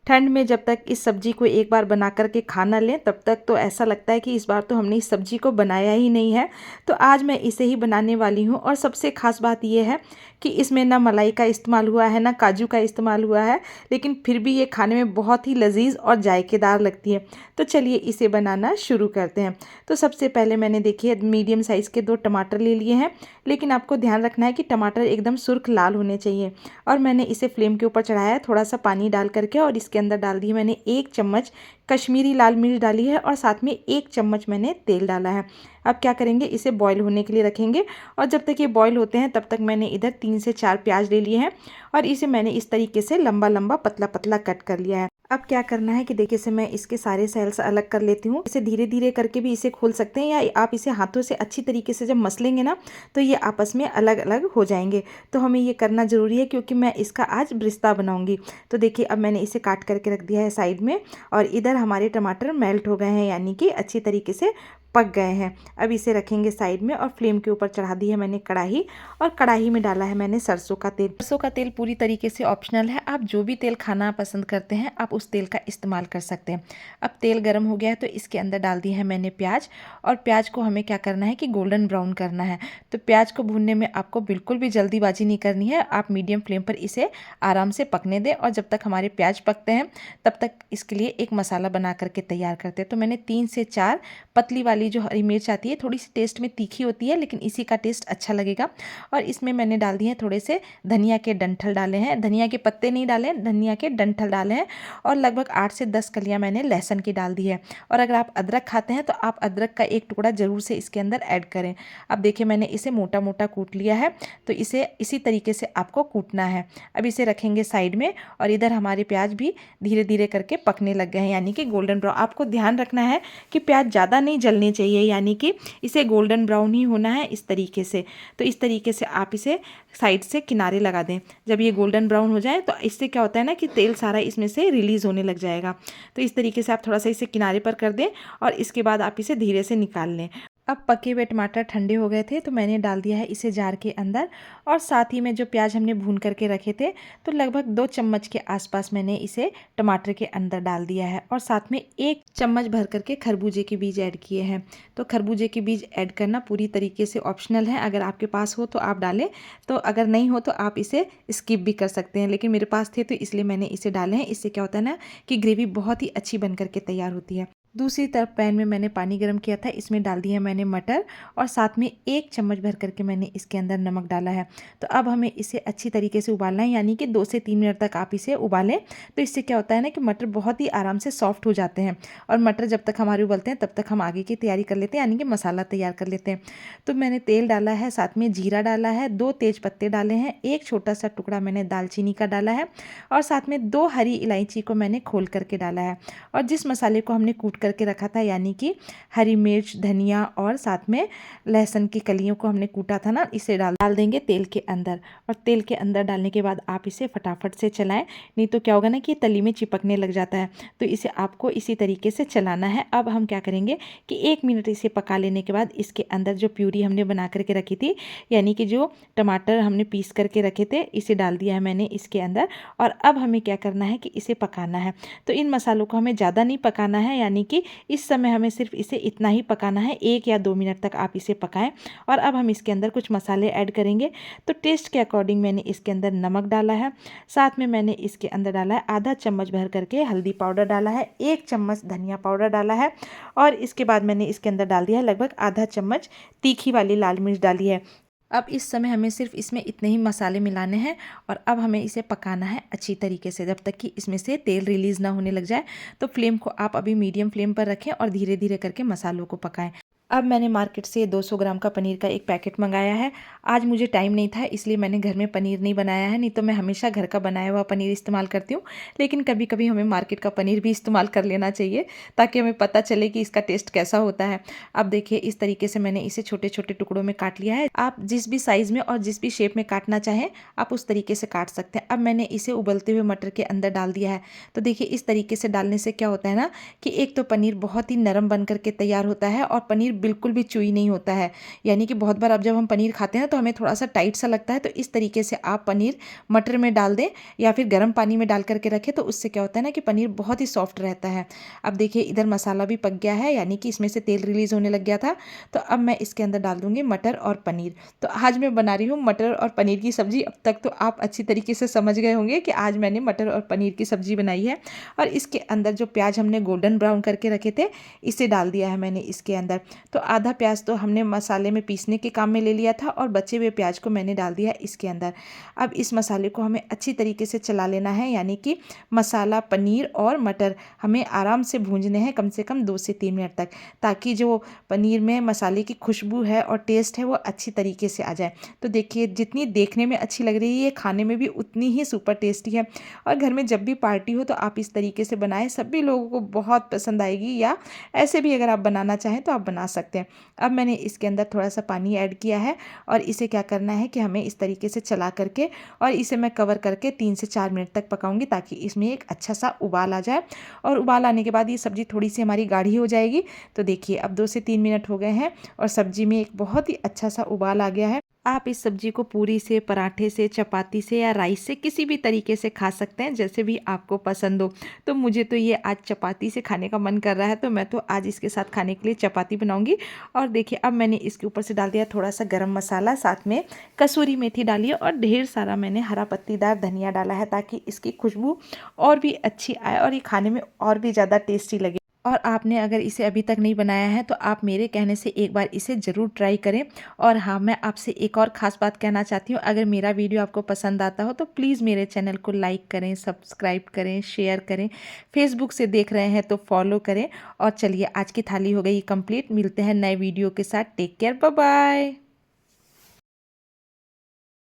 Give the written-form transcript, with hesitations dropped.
ठंड में जब तक इस सब्ज़ी को एक बार बना कर के खा ना लें तब तक तो ऐसा लगता है कि इस बार तो हमने इस सब्ज़ी को बनाया ही नहीं है। तो आज मैं इसे ही बनाने वाली हूँ और सबसे ख़ास बात ये है कि इसमें ना मलाई का इस्तेमाल हुआ है ना काजू का इस्तेमाल हुआ है, लेकिन फिर भी ये खाने में बहुत ही लजीज और जायकेदार लगती है। तो चलिए इसे बनाना शुरू करते हैं। तो सबसे पहले मैंने देखिए मीडियम साइज़ के 2 टमाटर ले लिए हैं, लेकिन आपको ध्यान रखना है कि टमाटर एकदम सुर्ख लाल होने चाहिए। और मैंने इसे फ्लेम के ऊपर चढ़ाया है थोड़ा सा पानी डाल करके, और इसके अंदर डाल दी है मैंने 1 चम्मच कश्मीरी लाल मिर्च डाली है और साथ में 1 चम्मच मैंने तेल डाला है। अब क्या करेंगे, इसे बॉईल होने के लिए रखेंगे और जब तक ये बॉईल होते हैं तब तक मैंने इधर 3 से 4 प्याज ले लिए हैं और इसे मैंने इस तरीके से लंबा लंबा पतला पतला कट कर लिया है। अब क्या करना है कि देखिए इसे मैं इसके सारे सेल्स अलग कर लेती हूँ। इसे धीरे धीरे करके भी इसे खोल सकते हैं या आप इसे हाथों से अच्छी तरीके से जब मसलेंगे ना तो ये आपस में अलग अलग हो जाएंगे। तो हमें ये करना ज़रूरी है क्योंकि मैं इसका आज ब्रिस्ता बनाऊंगी। तो देखिए अब मैंने इसे काट करके रख दिया है साइड में, और इधर हमारे टमाटर मेल्ट हो गए हैं, यानी कि अच्छी तरीके से पक गए हैं। अब इसे रखेंगे साइड में और फ्लेम के ऊपर चढ़ा दी है मैंने कढ़ाई, और कढ़ाई में डाला है मैंने सरसों का तेल। सरसों का तेल पूरी तरीके से ऑप्शनल है, आप जो भी तेल खाना पसंद करते हैं आप उस तेल का इस्तेमाल कर सकते हैं। अब तेल गर्म हो गया है तो इसके अंदर डाल दी है मैंने प्याज, और प्याज को हमें क्या करना है कि गोल्डन ब्राउन करना है। तो प्याज को भूनने में आपको बिल्कुल भी जल्दीबाजी नहीं करनी है, आप मीडियम फ्लेम पर इसे आराम से पकने दें। और जब तक हमारे प्याज पकते हैं तब तक इसके लिए एक मसाला बना करके तैयार करते हैं। तो मैंने 3 से 4 पतली वाली जो हरी मिर्च आती है, थोड़ी सी टेस्ट में तीखी होती है लेकिन इसी का टेस्ट अच्छा लगेगा। और इसमें मैंने डाल दिए हैं थोड़े से धनिया के डंठल डाले हैं, धनिया के पत्ते नहीं डाले, धनिया के डंठल डाले हैं, और लगभग 8 से 10 कलियां मैंने लहसुन की डाल दी है। और अगर आप अदरक खाते हैं तो आप अदरक का एक टुकड़ा जरूर से इसके अंदर ऐड करें। अब देखिए मैंने इसे मोटा मोटा कूट लिया है, तो इसे इसी तरीके से आपको कूटना है। अब इसे रखेंगे साइड में, और इधर हमारे प्याज भी धीरे धीरे करके पकने लग गए हैं, यानी कि गोल्डन ब्राउन। आपको ध्यान रखना है कि प्याज ज़्यादा नहीं जलने चाहिए, यानी कि इसे गोल्डन ब्राउन ही होना है इस तरीके से। तो इस तरीके से आप इसे साइड से किनारे लगा दें। जब ये गोल्डन ब्राउन हो जाए तो इससे क्या होता है ना कि तेल सारा इसमें से रिलीज़ होने लग जाएगा। तो इस तरीके से आप थोड़ा सा इसे किनारे पर कर दें और इसके बाद आप इसे धीरे से निकाल लें। अब पके हुए टमाटर ठंडे हो गए थे तो मैंने डाल दिया है इसे जार के अंदर, और साथ ही में जो प्याज हमने भून करके रखे थे तो लगभग 2 चम्मच के आसपास मैंने इसे टमाटर के अंदर डाल दिया है, और साथ में 1 चम्मच भर करके खरबूजे के बीज ऐड किए हैं। तो खरबूजे के बीज ऐड करना पूरी तरीके से ऑप्शनल है, अगर आपके पास हो तो आप डालें, तो अगर नहीं हो तो आप इसे स्किप भी कर सकते हैं, लेकिन मेरे पास थे तो इसलिए मैंने इसे डाले हैं। इससे क्या होता है ना कि ग्रेवी बहुत ही अच्छी बन करके तैयार होती है। दूसरी तरफ पैन में मैंने पानी गर्म किया था, इसमें डाल दिया है मैंने मटर, और साथ में 1 चम्मच भर करके मैंने इसके अंदर नमक डाला है। तो अब हमें इसे अच्छी तरीके से उबालना है, यानी कि 2 से 3 मिनट तक आप इसे उबालें। तो इससे क्या होता है ना कि मटर बहुत ही आराम से सॉफ्ट हो जाते हैं, और मटर जब तक हमारे उबलते हैं तब तक हम आगे की तैयारी कर लेते हैं, यानी कि मसाला तैयार कर लेते हैं। तो मैंने तेल डाला है, साथ में जीरा डाला है, 2 तेज पत्ते डाले हैं, 1 छोटा सा टुकड़ा मैंने दालचीनी का डाला है, और साथ में 2 हरी इलायची को मैंने खोल करके डाला है। और जिस मसाले को हमने कूट करके रखा था, यानी कि हरी मिर्च, धनिया और साथ में लहसुन की कलियों को हमने कूटा था ना, इसे डाल देंगे तेल के अंदर। और तेल के अंदर डालने के बाद आप इसे फटाफट से चलाएं, नहीं तो क्या होगा ना कि ये तली में चिपकने लग जाता है। तो इसे आपको इसी तरीके से चलाना है। अब हम क्या करेंगे कि 1 मिनट इसे पका लेने के बाद इसके अंदर जो प्यूरी हमने बना करके रखी थी, यानी कि जो टमाटर हमने पीस करके रखे थे, इसे डाल दिया है मैंने इसके अंदर। और अब हमें क्या करना है कि इसे पकाना है। तो इन मसालों को हमें ज़्यादा नहीं पकाना है, यानी कि इस समय हमें सिर्फ इसे इतना ही पकाना है, 1 या 2 मिनट तक आप इसे पकाएं। और अब हम इसके अंदर कुछ मसाले ऐड करेंगे। तो टेस्ट के अकॉर्डिंग मैंने इसके अंदर नमक डाला है, साथ में मैंने इसके अंदर डाला है आधा चम्मच भर करके हल्दी पाउडर डाला है, 1 चम्मच धनिया पाउडर डाला है, और इसके बाद मैंने इसके अंदर डाल दिया है लगभग आधा चम्मच तीखी वाली लाल मिर्च डाली है। अब इस समय हमें सिर्फ इसमें इतने ही मसाले मिलाने हैं, और अब हमें इसे पकाना है अच्छी तरीके से जब तक कि इसमें से तेल रिलीज़ ना होने लग जाए। तो फ्लेम को आप अभी मीडियम फ्लेम पर रखें और धीरे धीरे करके मसालों को पकाएं। अब मैंने मार्केट से 200 ग्राम का पनीर का एक पैकेट मंगाया है। आज मुझे टाइम नहीं था इसलिए मैंने घर में पनीर नहीं बनाया है, नहीं तो मैं हमेशा घर का बनाया हुआ पनीर इस्तेमाल करती हूँ। लेकिन कभी कभी हमें मार्केट का पनीर भी इस्तेमाल कर लेना चाहिए ताकि हमें पता चले कि इसका टेस्ट कैसा होता है। अब देखिए इस तरीके से मैंने इसे छोटे छोटे टुकड़ों में काट लिया है। आप जिस भी साइज़ में और जिस भी शेप में काटना चाहें आप उस तरीके से काट सकते हैं। अब मैंने इसे उबलते हुए मटर के अंदर डाल दिया है। तो देखिए इस तरीके से डालने से क्या होता है ना कि एक तो पनीर बहुत ही नरम बन करके तैयार होता है, और पनीर बिल्कुल भी चुई नहीं होता है। यानी कि बहुत बार अब जब हम पनीर खाते हैं तो हमें थोड़ा सा टाइट सा लगता है, तो इस तरीके से आप पनीर मटर में डाल दें या फिर गर्म पानी में डाल करके रखें, तो उससे क्या होता है ना कि पनीर बहुत ही सॉफ्ट रहता है। अब देखिए इधर मसाला भी पक गया है, यानी कि इसमें से तेल रिलीज़ होने लग गया था। तो अब मैं इसके अंदर डाल दूँगी मटर और पनीर। तो आज मैं बना रही हूँ मटर और पनीर की सब्ज़ी। अब तक तो आप अच्छी तरीके से समझ गए होंगे कि आज मैंने मटर और पनीर की सब्ज़ी बनाई है। और इसके अंदर जो प्याज हमने गोल्डन ब्राउन करके रखे थे, इसे डाल दिया है मैंने इसके अंदर। तो आधा प्याज तो हमने मसाले में पीसने के काम में ले लिया था और बचे हुए प्याज को मैंने डाल दिया इसके अंदर। अब इस मसाले को हमें अच्छी तरीके से चला लेना है, यानी कि मसाला, पनीर और मटर हमें आराम से भूंजने हैं कम से कम 2 से 3 मिनट तक, ताकि जो पनीर में मसाले की खुशबू है और टेस्ट है वो अच्छी तरीके से आ जाए। तो देखिए जितनी देखने में अच्छी लग रही है, ये खाने में भी उतनी ही सुपर टेस्टी है। और घर में जब भी पार्टी हो तो आप इस तरीके से बनाएं, सभी लोगों को बहुत पसंद आएगी। या ऐसे भी अगर आप बनाना चाहें तो आप बना सकते हैं। अब मैंने इसके अंदर थोड़ा सा पानी ऐड किया है और इसे क्या करना है कि हमें इस तरीके से चला करके और इसे मैं कवर करके 3 से 4 मिनट तक पकाऊंगी, ताकि इसमें एक अच्छा सा उबाल आ जाए। और उबाल आने के बाद ये सब्ज़ी थोड़ी सी हमारी गाढ़ी हो जाएगी। तो देखिए अब 2 से 3 मिनट हो गए हैं और सब्ज़ी में एक बहुत ही अच्छा सा उबाल आ गया है। आप इस सब्ज़ी को पूरी से, पराठे से, चपाती से या राइस से किसी भी तरीके से खा सकते हैं, जैसे भी आपको पसंद हो। तो मुझे तो ये आज चपाती से खाने का मन कर रहा है, तो मैं तो आज इसके साथ खाने के लिए चपाती बनाऊंगी। और देखिए अब मैंने इसके ऊपर से डाल दिया थोड़ा सा गरम मसाला, साथ में कसूरी मेथी डाली है और ढेर सारा मैंने हरा पत्तीदार धनिया डाला है, ताकि इसकी खुशबू और भी अच्छी आए और ये खाने में और भी ज़्यादा टेस्टी लगे। और आपने अगर इसे अभी तक नहीं बनाया है तो आप मेरे कहने से एक बार इसे ज़रूर ट्राई करें। और हाँ, मैं आपसे एक और ख़ास बात कहना चाहती हूँ, अगर मेरा वीडियो आपको पसंद आता हो तो प्लीज़ मेरे चैनल को लाइक करें, सब्सक्राइब करें, शेयर करें। फेसबुक से देख रहे हैं तो फॉलो करें। और चलिए आज की थाली हो गई कंप्लीट। मिलते हैं नए वीडियो के साथ। Take care, bye bye.